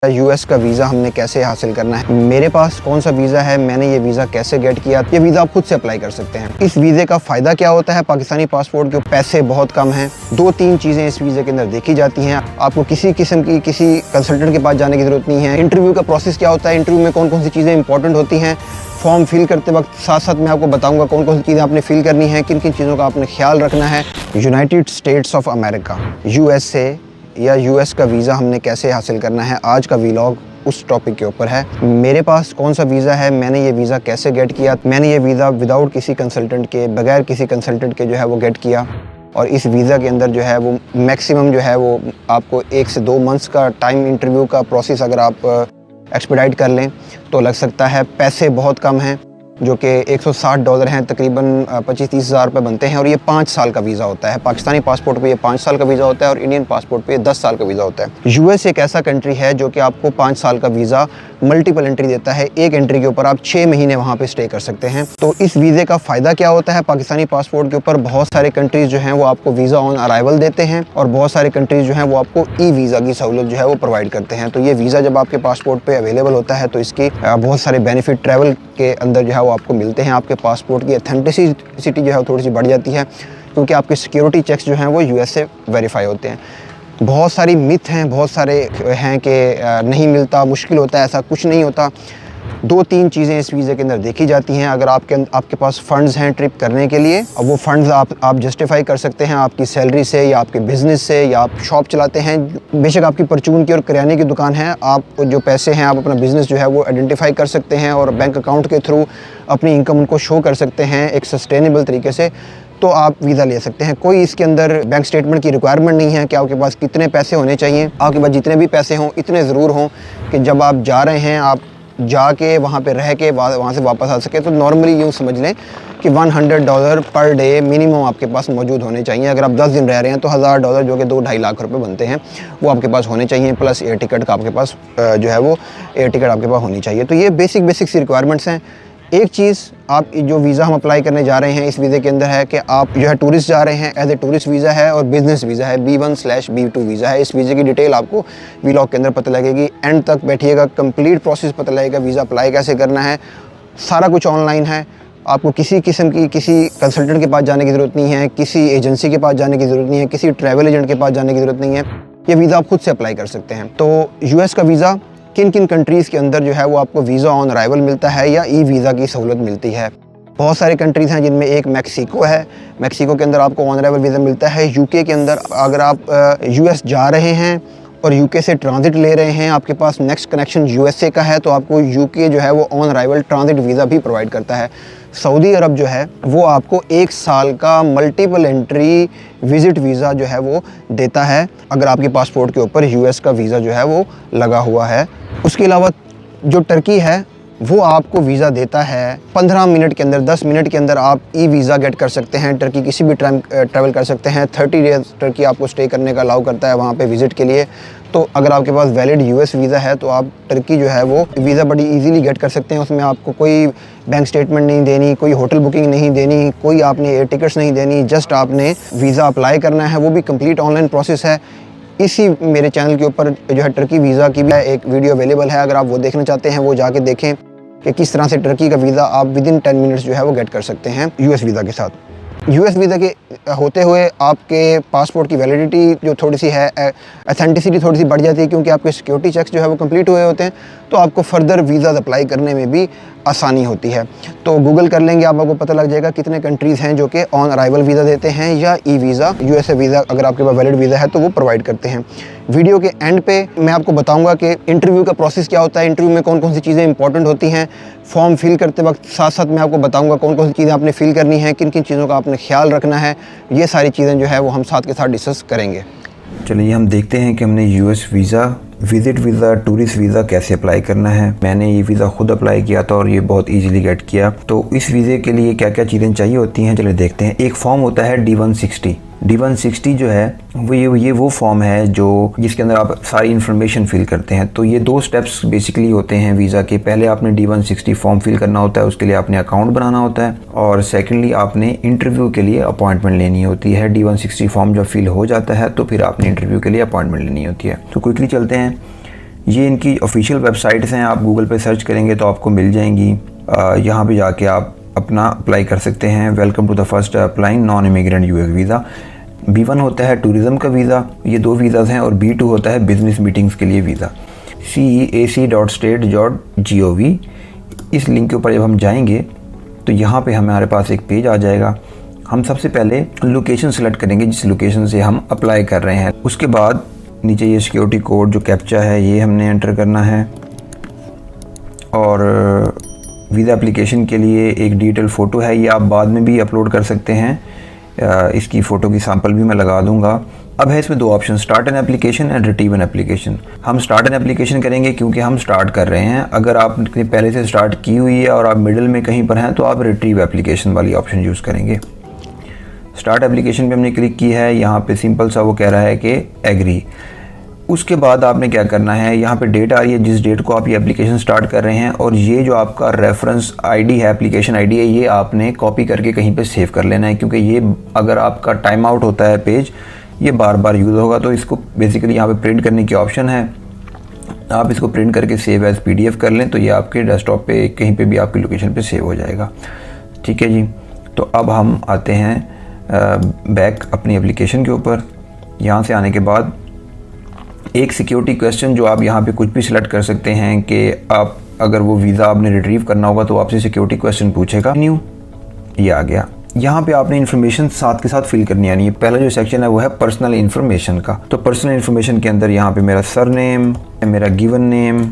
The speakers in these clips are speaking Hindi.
यूएस का वीज़ा हमने कैसे हासिल करना है, मेरे पास कौन सा वीज़ा है, मैंने ये वीज़ा कैसे गेट किया। ये वीज़ा आप खुद से अप्लाई कर सकते हैं। इस वीज़े का फ़ायदा क्या होता है, पाकिस्तानी पासपोर्ट के पैसे बहुत कम हैं। 2-3 चीज़ें इस वीज़े के अंदर देखी जाती हैं। आपको किसी किस्म की किसी कंसल्टेंट के पास जाने की ज़रूरत नहीं है। इंटरव्यू का प्रोसेस क्या होता है, इंटरव्यू में कौन कौन सी चीज़ें इंपॉर्टेंट होती हैं, फॉर्म फिल करते वक्त साथ साथ मैं आपको बताऊंगा कौन कौन सी चीज़ें आपने फिल करनी है, किन किन चीज़ों का आपने ख्याल रखना है। United states of America USA या यूएस का वीज़ा हमने कैसे हासिल करना है, आज का व्लॉग उस टॉपिक के ऊपर है। मेरे पास कौन सा वीज़ा है, मैंने ये वीज़ा कैसे गेट किया। मैंने ये वीज़ा विदाउट किसी कंसल्टेंट के, बगैर किसी कंसल्टेंट के जो है वो गेट किया। और इस वीज़ा के अंदर जो है वो मैक्सिमम जो है वो आपको 1 से 2 मंथ्स का टाइम, इंटरव्यू का प्रोसेस अगर आप एक्सपेडाइट कर लें तो लग सकता है। पैसे बहुत कम हैं, जो कि $160 हैं, तकरीबन 25-30 हज़ार रुपये बनते हैं। और ये 5 साल का वीज़ा होता है। पाकिस्तानी पासपोर्ट पे ये 5 साल का वीज़ा होता है और इंडियन पासपोर्ट पे 10 साल का वीज़ा होता है। यूएस एक ऐसा कंट्री है जो कि आपको 5 साल का वीज़ा मल्टीपल एंट्री देता है। एक एंट्री के ऊपर आप 6 महीने वहाँ पे स्टे कर सकते हैं। तो इस वीज़े का फ़ायदा क्या होता है, पाकिस्तानी पासपोर्ट के ऊपर बहुत सारे कंट्रीज़ जो हैं वो आपको वीज़ा ऑन अराइवल देते हैं और बहुत सारे कंट्रीज़ जो हैं वो आपको ई वीज़ा की सहूलत जो है वो प्रोवाइड करते हैं। तो ये वीज़ा जब आपके पासपोर्ट पर अवेलेबल होता है तो इसकी बहुत सारे बेनिफिट ट्रैवल के अंदर जो है वो आपको मिलते हैं। आपके पासपोर्ट की ऑथेंटिसिटी जो है थोड़ी सी बढ़ जाती है, क्योंकि आपके सिक्योरिटी चेक्स जो हैं वो यूएस से वेरीफाई होते हैं। बहुत सारी मिथ हैं, बहुत सारे हैं कि नहीं मिलता, मुश्किल होता है, ऐसा कुछ नहीं होता। 2-3 चीज़ें इस वीज़े के अंदर देखी जाती हैं। अगर आपके पास फ़ंड्स हैं ट्रिप करने के लिए, अब वो फ़ंड्स आप जस्टिफाई कर सकते हैं आपकी सैलरी से या आपके बिज़नेस से, या आप शॉप चलाते हैं, बेशक आपकी परचून की और किराने की दुकान है, आप जो पैसे हैं आप अपना बिज़नेस जो है वो आइडेंटिफाई कर सकते हैं और बैंक अकाउंट के थ्रू अपनी इनकम उनको शो कर सकते हैं एक सस्टेनेबल तरीके से, तो आप वीज़ा ले सकते हैं। कोई इसके अंदर बैंक स्टेटमेंट की रिक्वायरमेंट नहीं है कि आपके पास कितने पैसे होने चाहिए। आपके पास जितने भी पैसे हों इतने ज़रूर हों कि जब आप जा रहे हैं आप जाके वहाँ पे रह के वहाँ से वापस आ सके। तो नॉर्मली यूँ समझ लें कि $100 पर डे मिनिमम आपके पास मौजूद होने चाहिए। अगर आप 10 दिन रह रहे हैं तो $1000 जो कि 2-2.5 लाख रुपए बनते हैं वो आपके पास होने चाहिए, प्लस एयर टिकट का आपके पास जो है वो एयर टिकट आपके पास होनी चाहिए। तो ये बेसिक सी रिक्वायरमेंट्स हैं। एक चीज़, आप जो वीज़ा हम अप्लाई करने जा रहे हैं इस वीज़े के अंदर है कि आप जो है टूरिस्ट जा रहे हैं, एज ए टूरिस्ट वीज़ा है और बिज़नेस वीज़ा है, B1/B2 वीज़ा है। इस वीज़े की डिटेल आपको व्लॉग के अंदर पता लगेगी, एंड तक बैठिएगा, कंप्लीट प्रोसेस पता लगेगा, वीज़ा अप्लाई कैसे करना है, सारा कुछ ऑनलाइन है। आपको किसी किस्म की किसी कंसल्टेंट के पास जाने की ज़रूरत नहीं है, किसी एजेंसी के पास जाने की ज़रूरत नहीं है, किसी ट्रैवल एजेंट के पास जाने की ज़रूरत नहीं है। ये वीज़ा आप खुद से अप्लाई कर सकते हैं। तो यूएस का वीज़ा किन किन कंट्रीज़ के अंदर जो है वो आपको वीज़ा ऑन अराइवल मिलता है या ई वीज़ा की सहूलत मिलती है। बहुत सारे कंट्रीज़ हैं जिनमें एक मैक्सिको है। मैक्सिको के अंदर आपको ऑन अराइवल वीज़ा मिलता है। यूके के अंदर अगर आप यूएस जा रहे हैं और यूके से ट्रांजिट ले रहे हैं, आपके पास नेक्स्ट कनेक्शन यूएसए का है, तो आपको यूके जो है वो ऑन अराइवल ट्रांजिट वीज़ा भी प्रोवाइड करता है। सऊदी अरब जो है वो आपको 1 साल का मल्टीपल एंट्री विज़िट वीज़ा जो है वो देता है, अगर आपके पासपोर्ट के ऊपर यूएस का वीज़ा जो है वो लगा हुआ है। उसके अलावा जो टर्की है वो आपको वीज़ा देता है 15 मिनट के अंदर, 10 मिनट के अंदर आप ई वीज़ा गेट कर सकते हैं। टर्की किसी भी ट्रैवल कर सकते हैं। 30 डेज़ टर्की आपको स्टे करने का अलाउ करता है वहाँ पे विज़िट के लिए। तो अगर आपके पास वैलिड यूएस वीज़ा है तो आप टर्की जो है वो वीज़ा बड़ी इजीली गेट कर सकते हैं। उसमें आपको कोई बैंक स्टेटमेंट नहीं देनी, कोई होटल बुकिंग नहीं देनी, कोई आपने एयर टिकट्स नहीं देनी, जस्ट आपने वीज़ा अप्लाई करना है, वो भी कंप्लीट ऑनलाइन प्रोसेस है। इसी मेरे चैनल के ऊपर जो है टर्की वीज़ा की भी एक वीडियो अवेलेबल है, अगर आप वो देखना चाहते हैं वो जाके देखें कि किस तरह से टर्की का वीज़ा आप विदिन 10 मिनट्स जो है वो गेट कर सकते हैं यूएस वीज़ा के साथ। यूएस वीज़ा के होते हुए आपके पासपोर्ट की वैलिडिटी जो थोड़ी सी है, ऑथेंटिसिटी थोड़ी सी बढ़ जाती है, क्योंकि आपके सिक्योरिटी चेक्स जो है वो कंप्लीट हुए होते हैं, तो आपको फर्दर वीज़ा अप्लाई करने में भी आसानी होती है। तो गूगल कर लेंगे आपको पता लग जाएगा कितने कंट्रीज़ हैं जो कि ऑन अराइवल वीज़ा देते हैं या ई वीज़ा, यूएसए वीज़ा अगर आपके पास वैलिड वीज़ा है तो वो प्रोवाइड करते हैं। वीडियो के एंड पे मैं आपको बताऊंगा कि इंटरव्यू का प्रोसेस क्या होता है, इंटरव्यू में कौन कौन सी चीज़ें इंपॉर्टेंट होती हैं, फॉर्म फिल करते वक्त साथ साथ मैं आपको बताऊंगा कौन कौन सी चीज़ें आपने फिल करनी है, किन किन चीज़ों का आपने ख्याल रखना है। ये सारी चीज़ें जो है वो हम साथ के साथ डिस्कस करेंगे। चलिए हम देखते हैं कि हमने US visa, visit visa, tourist visa कैसे अप्लाई करना है। मैंने ये वीज़ा खुद अप्लाई किया था और ये बहुत इजीली गेट किया। तो इस वीज़े के लिए क्या क्या चीज़ें चाहिए होती हैं, चलिए देखते हैं। एक फॉर्म होता है D160। D160 जो है वो फॉर्म है जो जिसके अंदर आप सारी इन्फॉर्मेशन फिल करते हैं। तो ये 2 स्टेप्स बेसिकली होते हैं वीज़ा के। पहले आपने D160 फॉर्म फिल करना होता है, उसके लिए आपने अकाउंट बनाना होता है, और सेकेंडली आपने इंटरव्यू के लिए अपॉइंटमेंट लेनी होती है। D160 फॉर्म जब फिल हो जाता है तो फिर आपने इंटरव्यू के लिए अपॉइंटमेंट लेनी होती है। तो क्विकली चलते हैं। ये इनकी ऑफिशियल वेबसाइट्स हैं, आप गूगल पे सर्च करेंगे तो आपको मिल जाएंगी। यहाँ पे जाके आप अपना अप्लाई कर सकते हैं। Welcome to the first applying non immigrant US visa. B1 होता है टूरिज़म का वीज़ा, ये 2 वीज़ाज़ हैं, और B2 होता है बिज़नेस मीटिंग्स के लिए वीज़ा। ceac.state.gov, इस लिंक के ऊपर जब हम जाएंगे तो यहाँ पे हमारे पास एक पेज आ जाएगा। हम सबसे पहले लोकेशन सेलेक्ट करेंगे जिस लोकेशन से हम अप्लाई कर रहे हैं। उसके बाद नीचे ये सिक्योरिटी कोड जो कैप्चा है ये हमने एंटर करना है, और वीज़ा एप्लीकेशन के लिए एक डिटेल फ़ोटो है, ये आप बाद में भी अपलोड कर सकते हैं। इसकी फ़ोटो की सैंपल भी मैं लगा दूंगा। अब है इसमें 2 option, start an application and retrieve an application. हम स्टार्ट एन एप्लीकेशन करेंगे क्योंकि हम स्टार्ट कर रहे हैं। अगर आपने पहले से स्टार्ट की हुई है और आप मिडिल में कहीं पर हैं तो आप रिट्रीव एप्लीकेशन वाली ऑप्शन यूज़ करेंगे। स्टार्ट एप्लीकेशन पे हमने क्लिक की है, यहाँ पे सिंपल सा वो कह रहा है कि एग्री। उसके बाद आपने क्या करना है, यहाँ पे डेट आ रही है जिस डेट को आप ये एप्लीकेशन स्टार्ट कर रहे हैं, और ये जो आपका रेफरेंस आईडी है, एप्लीकेशन आईडी है, ये आपने कॉपी करके कहीं पे सेव कर लेना है, क्योंकि ये अगर आपका टाइम आउट होता है पेज, ये बार बार यूज़ होगा। तो इसको बेसिकली यहाँ पे प्रिंट करने की ऑप्शन है, आप इसको प्रिंट करके सेव एज PDF कर लें तो ये आपके डेस्कटॉप पे कहीं पे भी आपकी लोकेशन पे सेव हो जाएगा। ठीक है जी। तो अब हम आते हैं बैक अपनी एप्लीकेशन के ऊपर। यहाँ से आने के बाद एक सिक्योरिटी क्वेश्चन जो आप यहाँ पे कुछ भी सिलेक्ट कर सकते हैं कि आप अगर वो वीज़ा आपने रिट्रीव करना होगा तो आपसे सिक्योरिटी क्वेश्चन पूछेगा। न्यू, ये आ गया। यहाँ पे आपने इन्फॉर्मेशन साथ के साथ फिल करनी आनी है। पहला जो सेक्शन है वो है पर्सनल इन्फॉर्मेशन का। तो पर्सनल इन्फॉर्मेशन के अंदर यहाँ पे मेरा सरनेम, मेरा given name,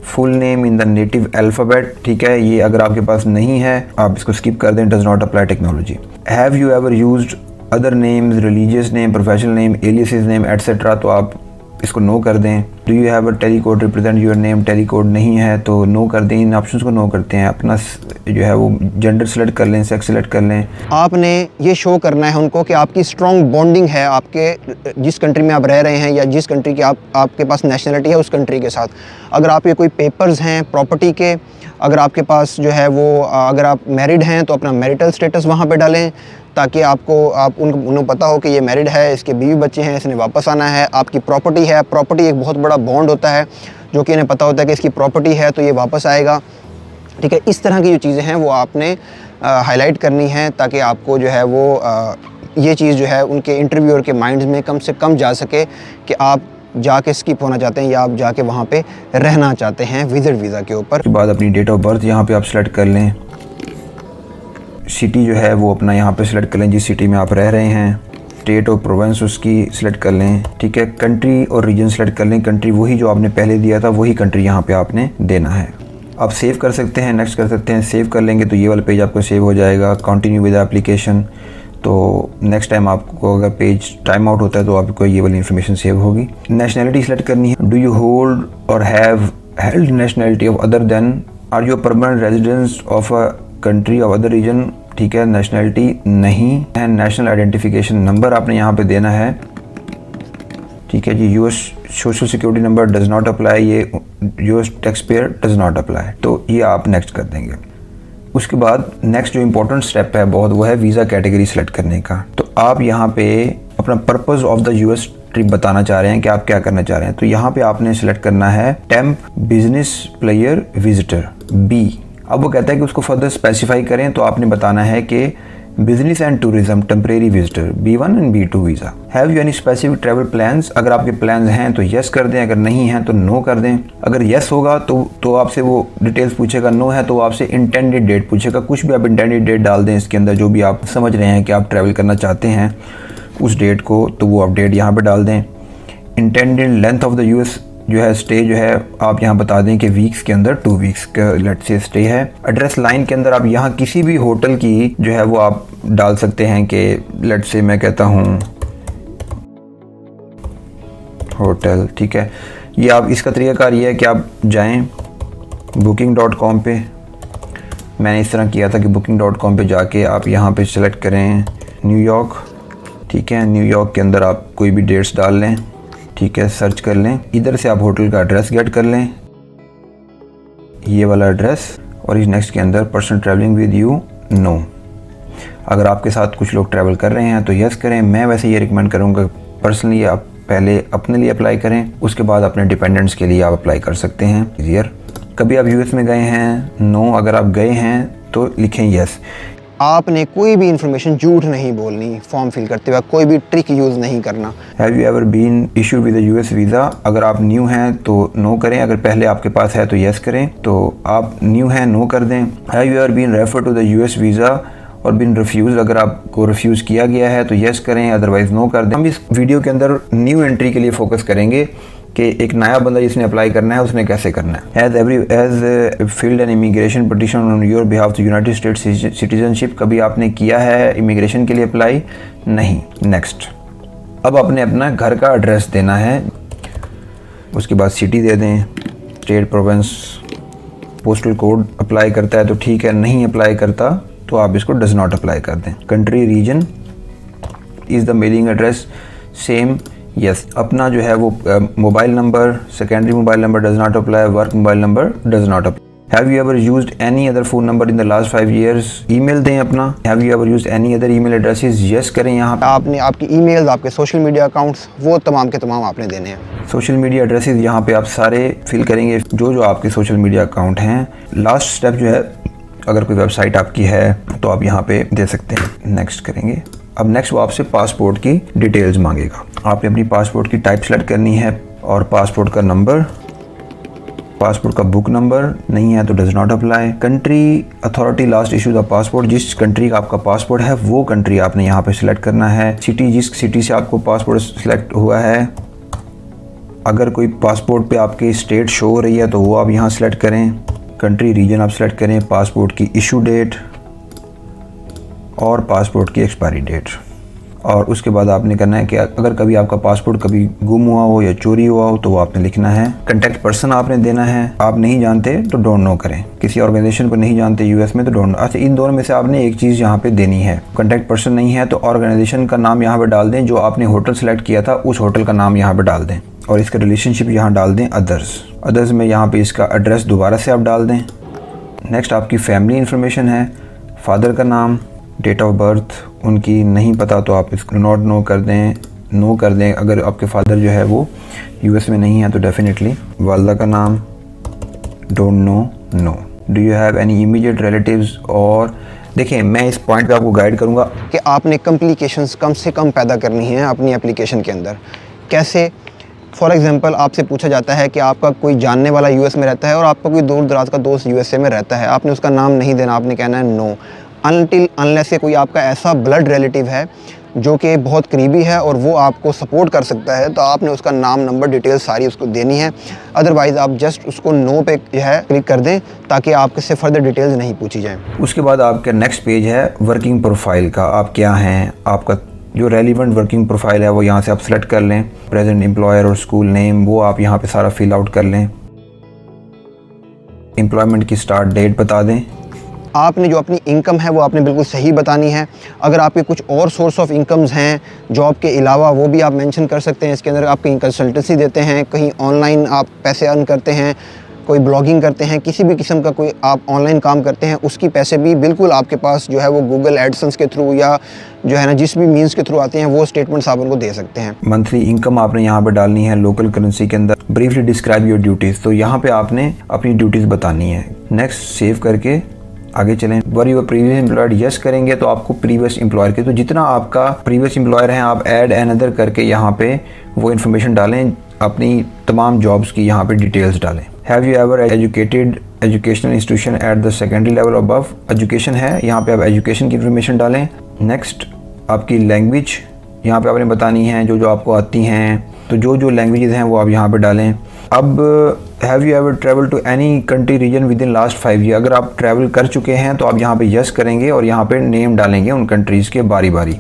full name in the native alphabet. ठीक है, ये अगर आपके पास नहीं है आप इसको स्किप कर दें, does not apply technology. Have you ever used other names, religious name, professional name, aliases name etcetera, तो आप इसको नो कर दें। Do you have a telecode represent your name, telecode नहीं है तो नो कर दें, इन ऑप्शंस को नो करते हैं। अपना जो है वो जेंडर सेलेक्ट कर लें, सेक्स सेलेक्ट कर लें। आपने ये शो करना है उनको कि आपकी स्ट्रॉन्ग बॉन्डिंग है आपके जिस कंट्री में आप रह रहे हैं या जिस कंट्री की आपके पास नेशनलिटी है उस कंट्री के साथ। अगर आपके कोई पेपर्स हैं प्रॉपर्टी के, अगर आपके पास जो है वो अगर आप मैरिड हैं तो अपना मैरिटल स्टेटस वहाँ पे डालें, ताकि उन्हें पता हो कि ये मैरिड है, इसके बीवी बच्चे हैं, इसने वापस आना है। आपकी प्रॉपर्टी है, प्रॉपर्टी एक बहुत बड़ा बॉन्ड होता है जो कि इन्हें पता होता है कि इसकी प्रॉपर्टी है तो ये वापस आएगा। ठीक है, इस तरह की जो चीज़ें हैं वो आपने हाईलाइट करनी है ताकि आपको जो है वो ये चीज़ जो है उनके इंटरव्यूअर के माइंड में कम से कम जा सके कि आप जाके स्किप होना चाहते हैं या आप जाके वहाँ पे रहना चाहते हैं विजिट वीज़ा के ऊपर। उसके बाद अपनी डेट ऑफ बर्थ यहाँ पे आप सेलेक्ट कर लें। सिटी जो है वो अपना यहाँ पे सेलेक्ट कर लें जिस सिटी में आप रह रहे हैं। स्टेट और प्रोविंस उसकी सिलेक्ट कर लें। ठीक है, कंट्री और रीजन सेलेक्ट कर लें। कंट्री वही जो आपने पहले दिया था वही कंट्री यहाँ पे आपने देना है। आप सेव कर सकते हैं, नेक्स्ट कर सकते हैं। सेव कर लेंगे तो ये वाला पेज आपको सेव हो जाएगा। कंटिन्यू विद एप्लीकेशन, तो नेक्स्ट टाइम आपको अगर पेज टाइम आउट होता है तो आपको ये वाली इन्फॉर्मेशन सेव होगी। नेशनलिटी सेलेक्ट करनी है। Do you hold or have held nationality of other than, are you permanent residence of a country of other region. ठीक है, नेशनलिटी नहीं है। नेशनल आइडेंटिफिकेशन नंबर आपने यहाँ पे देना है। ठीक है जी। US social security number does not apply, ये US tax payer does not apply, तो ये आप नेक्स्ट कर देंगे। उसके बाद नेक्स्ट जो इंपॉर्टेंट स्टेप है बहुत, वो है वीज़ा कैटेगरी सेलेक्ट करने का। तो आप यहाँ पे अपना purpose of the US trip बताना चाह रहे हैं कि आप क्या करना चाह रहे हैं। तो यहाँ पे आपने सेलेक्ट करना है temp business player visitor B। अब वो कहता है कि उसको फर्दर स्पेसिफाई करें, तो आपने बताना है कि business and tourism temporary visitor B1 and B2 visa. Have you any specific travel plans, अगर आपके प्लान्स हैं तो यस कर दें, अगर नहीं हैं तो नो कर दें। अगर यस होगा तो आपसे वो डिटेल्स पूछेगा, नो है तो आपसे इंटेंडेड डेट पूछेगा। कुछ भी आप इंटेंडेड डेट डाल दें इसके अंदर, जो भी आप समझ रहे हैं कि आप ट्रैवल करना चाहते हैं उस डेट को, तो वो आप डेट यहाँ पर डाल दें। Intended length of the US जो है स्टे जो है आप यहाँ बता दें कि वीक्स के अंदर 2 वीक्स का लेट से स्टे है। एड्रेस लाइन के अंदर आप यहाँ किसी भी होटल की जो है वो आप डाल सकते हैं कि लेट से मैं कहता हूँ होटल। ठीक है, ये आप इसका तरीकाकार ये है कि आप जाएं booking.com पे। मैंने इस तरह किया था कि booking.com पे जाके आप यहाँ पे सेलेक्ट करें न्यूयॉर्क। ठीक है, न्यूयॉर्क के अंदर आप कोई भी डेट्स डाल लें। ठीक है, सर्च कर लें। इधर से आप होटल का एड्रेस गेट कर लें, ये वाला एड्रेस, और इस नेक्स्ट के अंदर person travelling with you know. अगर आपके साथ कुछ लोग ट्रैवल कर रहे हैं तो यस करें। मैं वैसे ये रिकमेंड करूँगा पर्सनली आप पहले अपने लिए अप्लाई करें, उसके बाद अपने डिपेंडेंट्स के लिए आप अप्लाई कर सकते हैं। ईजियर। कभी आप यूएस में गए हैं? नो। अगर आप गए हैं तो लिखें यस। आपने कोई भी इंफॉर्मेशन झूठ नहीं बोलनी, फॉर्म फिल करते वक्त कोई भी ट्रिक यूज़ नहीं करना। Have you ever been issued with US visa? अगर आप न्यू हैं तो नो करें, अगर पहले आपके पास है तो यस करें। तो आप न्यू हैं, नो कर दें। Have you ever been refer to the US visa or been refuse? अगर आपको रिफ्यूज़ किया गया है तो यस करें, अदरवाइज़ नो कर दें। हम इस वीडियो के अंदर न्यू एंट्री के लिए फोकस करेंगे कि एक नया बंदा जिसने अप्लाई करना है उसने कैसे करना है। Has filed an immigration petition on your behalf to United States citizenship? कभी आपने किया है इमिग्रेशन के लिए अप्लाई? नहीं। नेक्स्ट। अब आपने अपना घर का एड्रेस देना है, उसके बाद सिटी दे दें, state, province, postal code apply करता है तो ठीक है, नहीं अप्लाई करता तो आप इसको डज नॉट अप्लाई कर दें। Country, region, is the mailing address same? Yes. अपना जो है वो mobile number, secondary mobile number does not apply, work mobile number does not apply. Have you ever used any other phone number in the last 5 years? Email दें अपना। Have you ever used any other email addresses? Yes करें यहाँ पे। आपने आपकी ईमेल्स, आपके सोशल मीडिया अकाउंट्स, वो तमाम के तमाम आपने देने हैं। सोशल मीडिया एड्रेसेस यहाँ पे आप सारे फिल करेंगे जो आपके सोशल मीडिया अकाउंट हैं। लास्ट स्टेप जो है, अगर कोई वेबसाइट आपकी है तो आप यहाँ पे दे सकते हैं। नेक्स्ट करेंगे। अब नेक्स्ट वो आपसे पासपोर्ट की डिटेल्स मांगेगा। आपने अपनी पासपोर्ट की टाइप सेलेक्ट करनी है और पासपोर्ट का नंबर, पासपोर्ट का बुक नंबर, नहीं है तो does not apply. Country authority last issue the passport? जिस कंट्री का आपका पासपोर्ट है वो कंट्री आपने यहाँ पे सिलेक्ट करना है। सिटी, जिस सिटी से आपको पासपोर्ट सिलेक्ट हुआ है, अगर कोई पासपोर्ट पे आपकी स्टेट शो हो रही है तो वो आप यहाँ सेलेक्ट करें। कंट्री, रीजन आप सेलेक्ट करें, पासपोर्ट की इशू डेट और पासपोर्ट की एक्सपायरी डेट। और उसके बाद आपने करना है कि अगर कभी आपका पासपोर्ट कभी गुम हुआ हो या चोरी हुआ हो तो वो आपने लिखना है। कॉन्टैक्ट पर्सन आपने देना है। आप नहीं जानते तो डोंट नो करें। किसी ऑर्गेनाइजेशन को नहीं जानते यूएस में तो डोंट नो। अच्छा, इन दोनों में से आपने एक चीज़ यहाँ पे देनी है। कॉन्टैक्ट पर्सन नहीं है तो ऑर्गेनाइजेशन का नाम यहाँ पे डाल दें, जो आपने होटल सेलेक्ट किया था उस होटल का नाम यहाँ पे डाल दें और इसका रिलेशनशिप यहाँ डाल दें अदर्स में यहाँ पे इसका एड्रेस दोबारा से आप डाल दें। नेक्स्ट आपकी फैमिली इन्फॉर्मेशन है, फादर का नाम, डेट ऑफ बर्थ उनकी नहीं पता तो आप इसको नॉट नो कर दें, नो कर दें। अगर आपके फादर जो है वो यूएस में नहीं है तो डेफिनेटली। वालदा का नाम, don't know, no. Do you have any immediate relatives? और देखिए, मैं इस पॉइंट पे आपको गाइड करूँगा कि आपने कम्प्लिकेशंस कम से कम पैदा करनी है अपनी एप्लीकेशन के अंदर। कैसे? फॉर एग्जांपल, आपसे पूछा जाता है कि आपका कोई जानने वाला यूएस में रहता है और आपका कोई दूर दराज का दोस्त यूएसए में रहता है। आपने उसका नाम नहीं देना, आपने कहना है नो। अनटिल अनलेस के कोई आपका ऐसा ब्लड रिलेटिव है जो कि बहुत करीबी है और वो आपको सपोर्ट कर सकता है तो आपने उसका नाम, नंबर, डिटेल्स सारी उसको देनी है। अदरवाइज़ आप जस्ट उसको नो पे जो है क्लिक कर दें ताकि आपके से फर्दर डिटेल्स नहीं पूछी जाएँ। उसके बाद आपका नेक्स्ट पेज है वर्किंग प्रोफाइल का। आप क्या हैं, आपका जो रेलिवेंट वर्किंग प्रोफाइल है वो यहाँ से आप सेलेक्ट कर लें। प्रेजेंट एम्प्लॉयर और स्कूल नेम वो आप यहाँ पे सारा फिल आउट कर लें। एम्प्लॉयमेंट की स्टार्ट डेट बता दें। आपने जो अपनी इनकम है वो आपने बिल्कुल सही बतानी है। अगर आपके कुछ और सोर्स ऑफ इनकम्स हैं जॉब के अलावा वो भी आप मेंशन कर सकते हैं। इसके अंदर आप कहीं कंसल्टेंसी देते हैं, कहीं ऑनलाइन आप पैसे अर्न करते हैं, कोई ब्लॉगिंग करते हैं, किसी भी किस्म का कोई आप ऑनलाइन काम करते हैं, उसकी पैसे भी बिल्कुल आपके पास जो है वो गूगल एडसेंस के थ्रू या जो है ना जिस भी मीन्स के थ्रू आते हैं वो स्टेटमेंट्स आप उनको दे सकते हैं। मंथली इनकम आपने यहाँ पे डालनी है लोकल करेंसी के अंदर। ब्रीफली डिस्क्राइब योर ड्यूटीज़, तो यहाँ पे आपने अपनी ड्यूटीज़ बतानी है। नेक्स्ट सेव करके आगे चलें। वर यूर प्रीवियस एम्प्लॉयर? यस करेंगे तो आपको प्रीवियस एम्प्लॉयर के, तो जितना आपका प्रीवियस एम्प्लॉयर है आप ऐड अनदर करके यहाँ पे वो इन्फॉर्मेशन डालें, अपनी तमाम जॉब्स की यहाँ पे डिटेल्स डालें। Have you ever educated educational institution at the secondary level above? Education है, यहाँ पे आप एजुकेशन की इन्फॉर्मेशन डालें। नेक्स्ट आपकी लैंग्वेज यहाँ पे आपने बतानी है जो आपको आती हैं, तो जो लैंग्वेजेस हैं वो आप यहाँ पे डालें। अब have you ever travel to any country region within last 5 years? अगर आप ट्रैवल कर चुके हैं तो आप यहाँ पे यस करेंगे और यहाँ पे नेम डालेंगे उन कंट्रीज़ के बारी बारी।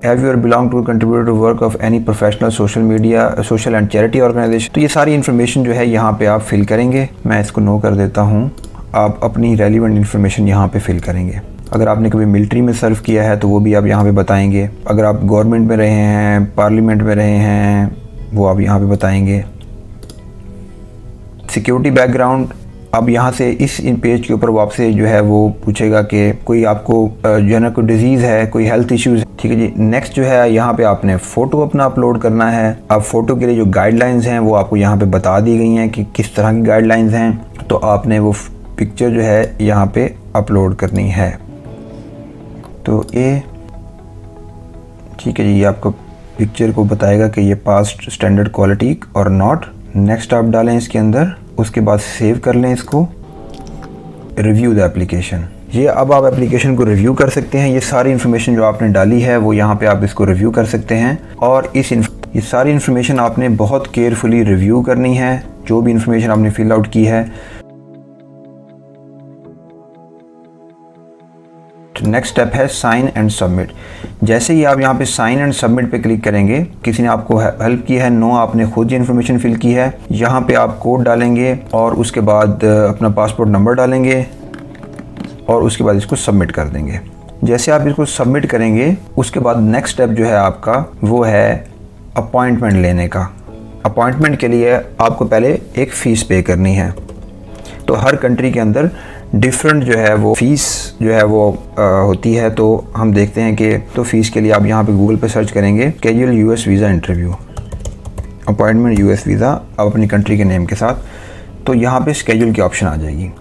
Have you ever belong to contributor to work of any professional social media social and charity organization? तो ये सारी इन्फॉर्मेशन जो है यहाँ पे आप फिल करेंगे। मैं इसको नो कर देता हूँ। आप अपनी रेलिवेंट इन्फॉर्मेशन यहाँ पे फिल करेंगे। अगर आपने कभी मिलिट्री में सर्व किया है तो वो भी आप यहाँ पे बताएंगे। अगर आप गवर्नमेंट में रहे हैं, पार्लियामेंट में रहे हैं, वो आप यहाँ पे बताएंगे। सिक्योरिटी बैकग्राउंड अब यहाँ से इस इन पेज के ऊपर वो आपसे जो है वो पूछेगा कि कोई आपको जो है ना कोई डिजीज़ है, कोई हेल्थ इश्यूज़। ठीक है जी। नेक्स्ट जो है यहाँ पे आपने फ़ोटो अपना अपलोड करना है। अब फ़ोटो के लिए जो गाइडलाइंस हैं वो आपको यहाँ पे बता दी गई हैं कि किस तरह की गाइडलाइंस हैं। तो आपने वो पिक्चर जो है यहाँ पे अपलोड करनी है। तो ये ठीक है जी, ये आपको पिक्चर को बताएगा कि ये पास्ट स्टैंडर्ड क्वालिटी और नॉट। नेक्स्ट आप डालें इसके अंदर, उसके बाद सेव कर लें इसको। रिव्यू द एप्लीकेशन, ये अब आप एप्लीकेशन को रिव्यू कर सकते हैं। ये सारी इन्फॉर्मेशन जो आपने डाली है वो यहाँ पे आप इसको रिव्यू कर सकते हैं। और ये सारी इन्फॉर्मेशन आपने बहुत केयरफुली रिव्यू करनी है, जो भी इन्फॉर्मेशन आपने फिल आउट की है। नेक्स्ट स्टेप है साइन एंड सबमिट। जैसे ही आप यहाँ पे साइन एंड सबमिट पे क्लिक करेंगे, किसी ने आपको हेल्प की है, नो आपने खुद ही इन्फॉर्मेशन फिल की है। यहाँ पे आप कोड डालेंगे और उसके बाद अपना पासपोर्ट नंबर डालेंगे और उसके बाद इसको सबमिट कर देंगे। जैसे आप इसको सबमिट करेंगे, उसके बाद नेक्स्ट स्टेप जो है आपका वो है अपॉइंटमेंट लेने का। अपॉइंटमेंट के लिए आपको पहले एक फ़ीस पे करनी है। तो हर कंट्री के अंदर डिफरेंट जो है वो फ़ीस जो है वो होती है। तो हम देखते हैं कि तो फ़ीस के लिए आप यहाँ पे गूगल पे सर्च करेंगे casual US visa interview, appointment US visa, अब अपनी कंट्री के नेम के साथ। तो यहाँ पे स्केड्यूल की ऑप्शन आ जाएगी।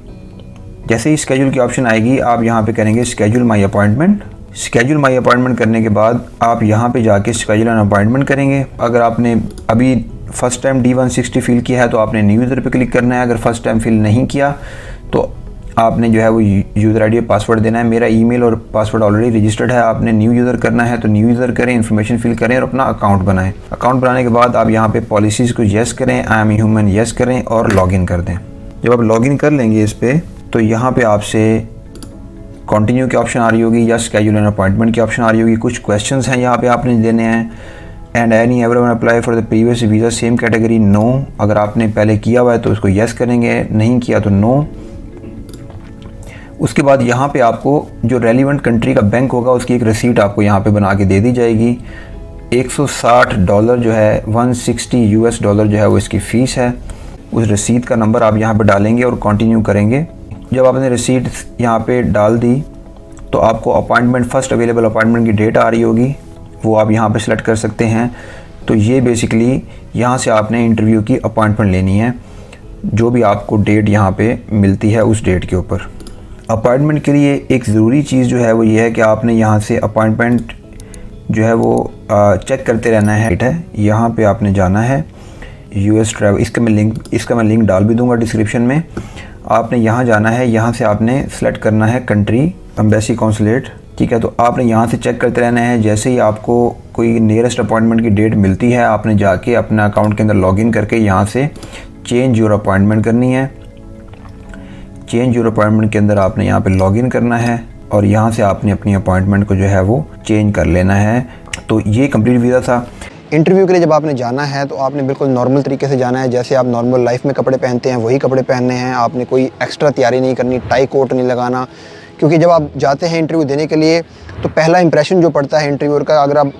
जैसे ही स्केड्यूल की ऑप्शन आएगी, आप यहाँ पे करेंगे schedule my appointment. Schedule my appointment करने के बाद आप यहाँ पे जाके स्केड्यूल एन अपॉइंटमेंट करेंगे। अगर आपने अभी फर्स्ट टाइम D160 फिल किया है तो आपने न्यू यूज़र पे क्लिक करना है। अगर फर्स्ट टाइम फिल नहीं किया तो आपने जो है वो यूज़र आईडी और पासवर्ड देना है। मेरा ईमेल और पासवर्ड ऑलरेडी रजिस्टर्ड है। आपने न्यू यूज़र करना है तो न्यू यूज़र करें, इन्फॉर्मेशन फिल करें और अपना अकाउंट बनाएं। अकाउंट बनाने के बाद आप यहाँ पे पॉलिसीज़ को येस करें, आई एम ह्यूमन येस करें और लॉगिन कर दें। जब आप लॉगिन कर लेंगे इस पर, तो यहाँ पे आपसे कंटिन्यू की ऑप्शन आ रही होगी या स्केड्यूल एन अपॉइंटमेंट की ऑप्शन आ रही होगी। कुछ क्वेश्चंस हैं यहाँ पे आपने देने हैं। And any everyone apply for the previous visa same category, no. अगर आपने पहले किया हुआ है तो उसको येस करेंगे, नहीं किया तो नो। उसके बाद यहाँ पे आपको जो रेलिवेंट कंट्री का बैंक होगा उसकी एक रिसीट आपको यहाँ पे बना के दे दी जाएगी। $160 जो है, $160 जो है वो इसकी फ़ीस है। उस रसीद का नंबर आप यहाँ पे डालेंगे और कंटिन्यू करेंगे। जब आपने रिसीट यहाँ पे डाल दी तो आपको अपॉइंटमेंट, फर्स्ट अवेलेबल अपॉइंटमेंट की डेट आ रही होगी, वो आप यहाँ पे सेलेक्ट कर सकते हैं। तो ये बेसिकली यहाँ से आपने इंटरव्यू की अपॉइंटमेंट लेनी है, जो भी आपको डेट यहाँ पे मिलती है उस डेट के ऊपर। अपॉइंटमेंट के लिए एक ज़रूरी चीज़ जो है वो ये है कि आपने यहाँ से अपॉइंटमेंट जो है वो चेक करते रहना है। यहाँ पे आपने जाना है US ट्रैवल, इसका मैं लिंक डाल भी दूँगा डिस्क्रिप्शन में। आपने यहाँ जाना है, यहाँ से आपने सेलेक्ट करना है कंट्री, एम्बेसी, कॉन्सुलेट। ठीक है, तो आपने यहाँ से चेक करते रहना है। जैसे ही आपको कोई नियरेस्ट अपॉइंटमेंट की डेट मिलती है, आपने जाके अपना अकाउंट के अंदर लॉगिन करके यहाँ से चेंज योर अपॉइंटमेंट करनी है। चेंज योर अपॉइंटमेंट के अंदर आपने यहाँ पे लॉगिन करना है और यहाँ से आपने अपनी अपॉइंटमेंट को जो है वो चेंज कर लेना है। तो ये कंप्लीट वीज़ा था। इंटरव्यू के लिए जब आपने जाना है तो आपने बिल्कुल नॉर्मल तरीके से जाना है, जैसे आप नॉर्मल लाइफ में कपड़े पहनते हैं वही कपड़े पहनने हैं। आपने कोई एक्स्ट्रा तैयारी नहीं करनी, टाई कोट नहीं लगाना, क्योंकि जब आप जाते हैं इंटरव्यू देने के लिए तो पहला इंप्रेशन जो पड़ता है इंटरव्यूअर का, अगर आप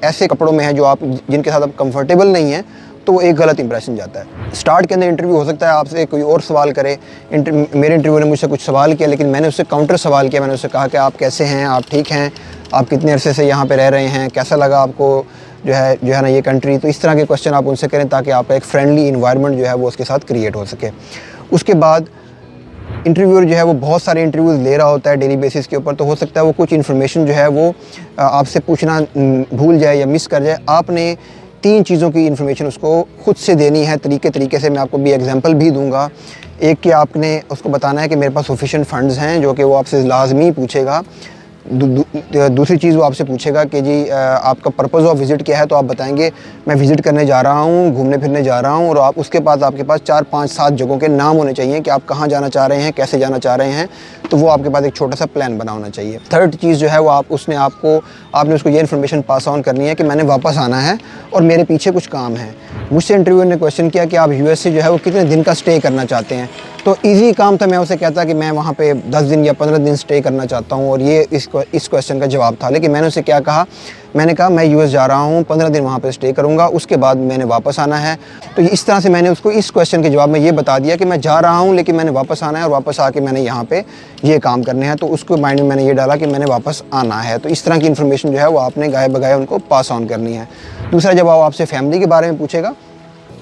ऐसे कपड़ों में हैं जो आप जिनके साथ आप कंफर्टेबल नहीं हैं, तो वो एक गलत इंप्रेशन जाता है। स्टार्ट के अंदर इंटरव्यू हो सकता है आपसे कोई और सवाल करे। मेरे इंटरव्यू ने मुझसे कुछ सवाल किया, लेकिन मैंने उससे काउंटर सवाल किया। मैंने उससे कहा कि आप कैसे हैं, आप ठीक हैं, आप कितने अरसे से यहाँ पे रह रहे हैं, कैसा लगा आपको जो है ना ये कंट्री। तो इस तरह के क्वेश्चन आप उनसे करें ताकि आपका एक फ्रेंडली इन्वायरमेंट जो है वो उसके साथ क्रिएट हो सके। उसके बाद इंटरव्यूअर जो है वो बहुत सारे इंटरव्यूज़ ले रहा होता है डेली बेसिस के ऊपर, तो हो सकता है वो कुछ इन्फॉर्मेशन जो है वो आपसे पूछना भूल जाए या मिस कर जाए। आपने 3 चीज़ों की इन्फॉर्मेशन उसको खुद से देनी है तरीके से। मैं आपको भी एग्जांपल भी दूंगा। एक कि आपने उसको बताना है कि मेरे पास सफिशिएंट फंड्स हैं, जो कि वो आपसे लाजमी पूछेगा। दूसरी चीज़ वो आपसे पूछेगा कि जी आपका पर्पज़ ऑफ विज़िट क्या है, तो आप बताएंगे मैं विज़िट करने जा रहा हूँ, घूमने फिरने जा रहा हूँ। और आप उसके बाद आपके पास 4, 5, 7 जगहों के नाम होने चाहिए कि आप कहाँ जाना चाह रहे हैं, कैसे जाना चाह रहे हैं। तो वो आपके पास एक छोटा सा प्लान बना होना चाहिए। थर्ड चीज़ जो है वो आपने उसको ये इन्फॉर्मेशन पास ऑन करनी है कि मैंने वापस आना है और मेरे पीछे कुछ काम है। मुझसे इंटरव्यूअर ने क्वेश्चन किया कि आप US से जो है वो कितने दिन का स्टे करना चाहते हैं। तो इजी काम था, मैं उसे कहता कि मैं वहाँ पे 10 दिन या 15 दिन स्टे करना चाहता हूँ, और ये इस क्वेश्चन का जवाब था। लेकिन मैंने उसे क्या कहा, मैंने कहा मैं यूएस जा रहा हूँ, 15 दिन वहाँ पे स्टे करूँगा, उसके बाद मैंने वापस आना है। तो इस तरह से मैंने उसको इस क्वेश्चन के जवाब में ये बता दिया कि मैं जा रहा हूँ लेकिन मैंने वापस आना है, और वापस आके मैंने यहाँ पे ये काम करने हैं। तो उसको माइंड में मैंने ये डाला कि मैंने वापस आना है। तो इस तरह की इन्फॉर्मेशन जो है वो आपने गाये बगाए उनको पास ऑन करनी है। दूसरा, जब वो आपसे फैमिली के बारे में पूछेगा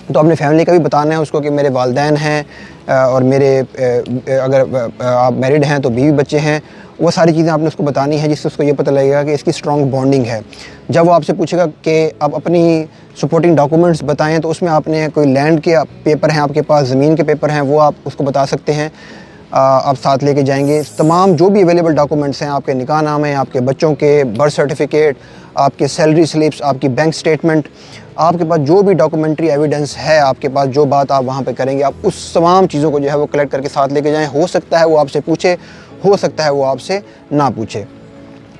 तो अपने फैमिली का भी बताना है उसको कि मेरे वालिदैन हैं, और मेरे अगर आप मैरिड हैं तो बीवी बच्चे हैं। वो सारी चीज़ें आपने उसको बतानी है, जिससे उसको ये पता लगेगा कि इसकी स्ट्रॉन्ग बॉन्डिंग है। जब वो आपसे पूछेगा कि आप अपनी सपोर्टिंग डॉक्यूमेंट्स बताएं, तो उसमें आपने कोई लैंड के पेपर हैं आपके पास, ज़मीन के पेपर हैं, वो आप उसको बता सकते हैं। आप साथ लेके जाएंगे तमाम जो भी अवेलेबल डॉक्यूमेंट्स हैं, आपके निकाह नामे, आपके बच्चों के बर्थ सर्टिफिकेट, आपके सैलरी स्लिप्स, आपकी बैंक स्टेटमेंट, आपके पास जो भी डॉक्यूमेंट्री एविडेंस है, आपके पास जो बात आप वहाँ पे करेंगे, आप उस तमाम चीज़ों को जो है वो कलेक्ट करके साथ लेके जाएं। हो सकता है वो आपसे पूछे, हो सकता है वो आपसे ना पूछे।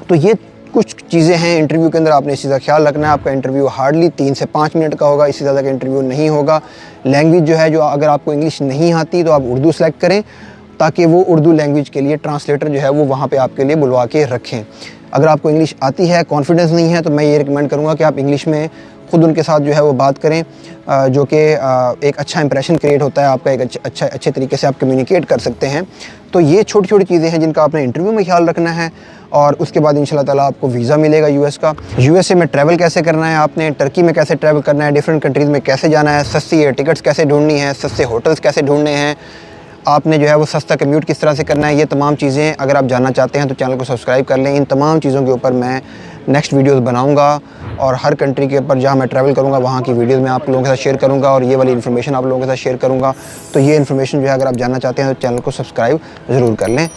तो ये कुछ चीज़ें हैं इंटरव्यू के अंदर, आपने इस चीज़ का ख्याल रखना है। आपका इंटरव्यू हार्डली 3 से 5 मिनट का होगा, इससे ज़्यादा का इंटरव्यू नहीं होगा। लैंग्वेज जो है, जो अगर आपको इंग्लिश नहीं आती तो आप उर्दू सेलेक्ट करें, ताकि वो उर्दू लैंग्वेज के लिए ट्रांसलेटर जो है वो वहाँ पे आपके लिए बुलवा के रखें। अगर आपको इंग्लिश आती है, कॉन्फिडेंस नहीं है, तो मैं ये रिकमेंड करूँगा कि आप इंग्लिश में ख़ुद उनके साथ जो है वो बात करें, जो कि एक अच्छा इंप्रेशन क्रिएट होता है आपका, एक अच्छे तरीके से आप कम्युनिकेट कर सकते हैं। तो ये छोटी छोटी चीज़ें हैं जिनका आपने इंटरव्यू में ख्याल रखना है। और उसके बाद इंशाल्लाह ताला आपको वीज़ा मिलेगा यूएस का। यूएसए में ट्रैवल कैसे करना है आपने, टर्की में कैसे ट्रैवल करना है, डिफरेंट कंट्रीज़ में कैसे जाना है, सस्ती एयर टिकट्स कैसे ढूंढनी है, सस्ते होटल्स कैसे ढूंढने हैं, आपने जो है वो सस्ता कम्यूट किस तरह से करना है, ये तमाम चीज़ें अगर आप जानना चाहते हैं तो चैनल को सब्सक्राइब कर लें। इन तमाम चीज़ों के ऊपर मैं नेक्स्ट वीडियोस बनाऊंगा, और हर कंट्री के ऊपर जहाँ मैं ट्रैवल करूँगा वहाँ की वीडियोस मैं आप लोगों के साथ शेयर करूँगा, और ये वाली इन्फॉर्मेशन आप लोगों के साथ शेयर करूँगा। तो ये इन्फॉर्मेशन जो है अगर आप जानना चाहते हैं तो चैनल को सब्सक्राइब ज़रूर कर लें।